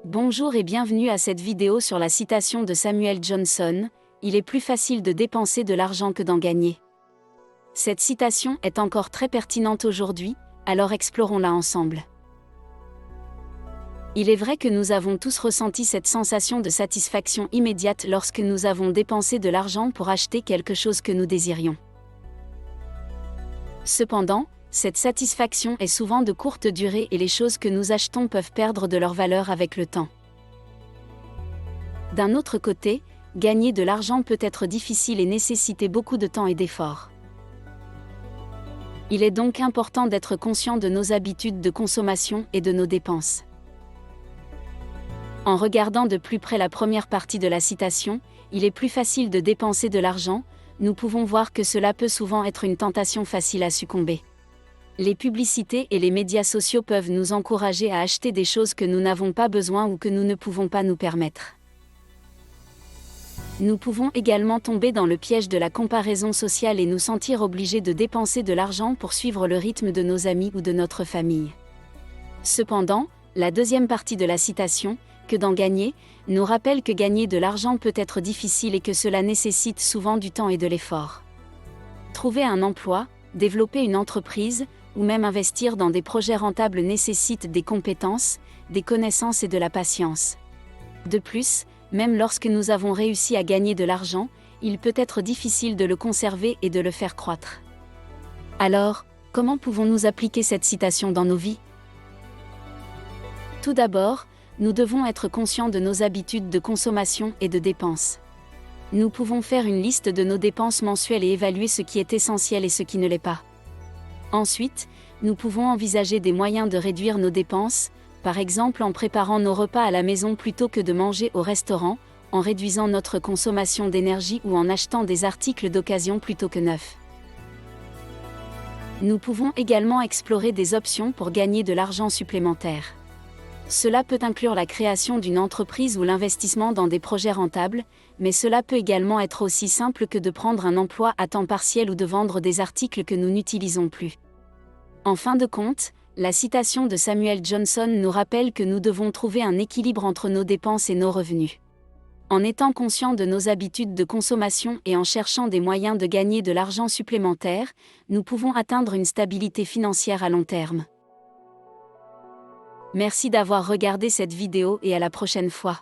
Bonjour et bienvenue à cette vidéo sur la citation de Samuel Johnson, « Il est plus facile de dépenser de l'argent que d'en gagner ». Cette citation est encore très pertinente aujourd'hui, alors explorons-la ensemble. Il est vrai que nous avons tous ressenti cette sensation de satisfaction immédiate lorsque nous avons dépensé de l'argent pour acheter quelque chose que nous désirions. Cependant, cette satisfaction est souvent de courte durée et les choses que nous achetons peuvent perdre de leur valeur avec le temps. D'un autre côté, gagner de l'argent peut être difficile et nécessiter beaucoup de temps et d'efforts. Il est donc important d'être conscient de nos habitudes de consommation et de nos dépenses. En regardant de plus près la première partie de la citation, il est plus facile de dépenser de l'argent, nous pouvons voir que cela peut souvent être une tentation facile à succomber. Les publicités et les médias sociaux peuvent nous encourager à acheter des choses que nous n'avons pas besoin ou que nous ne pouvons pas nous permettre. Nous pouvons également tomber dans le piège de la comparaison sociale et nous sentir obligés de dépenser de l'argent pour suivre le rythme de nos amis ou de notre famille. Cependant, la deuxième partie de la citation, que d'en gagner, nous rappelle que gagner de l'argent peut être difficile et que cela nécessite souvent du temps et de l'effort. Trouver un emploi, développer une entreprise, ou même investir dans des projets rentables nécessite des compétences, des connaissances et de la patience. De plus, même lorsque nous avons réussi à gagner de l'argent, il peut être difficile de le conserver et de le faire croître. Alors, comment pouvons-nous appliquer cette citation dans nos vies ? Tout d'abord, nous devons être conscients de nos habitudes de consommation et de dépenses. Nous pouvons faire une liste de nos dépenses mensuelles et évaluer ce qui est essentiel et ce qui ne l'est pas. Ensuite, nous pouvons envisager des moyens de réduire nos dépenses, par exemple en préparant nos repas à la maison plutôt que de manger au restaurant, en réduisant notre consommation d'énergie ou en achetant des articles d'occasion plutôt que neufs. Nous pouvons également explorer des options pour gagner de l'argent supplémentaire. Cela peut inclure la création d'une entreprise ou l'investissement dans des projets rentables, mais cela peut également être aussi simple que de prendre un emploi à temps partiel ou de vendre des articles que nous n'utilisons plus. En fin de compte, la citation de Samuel Johnson nous rappelle que nous devons trouver un équilibre entre nos dépenses et nos revenus. En étant conscients de nos habitudes de consommation et en cherchant des moyens de gagner de l'argent supplémentaire, nous pouvons atteindre une stabilité financière à long terme. Merci d'avoir regardé cette vidéo et à la prochaine fois.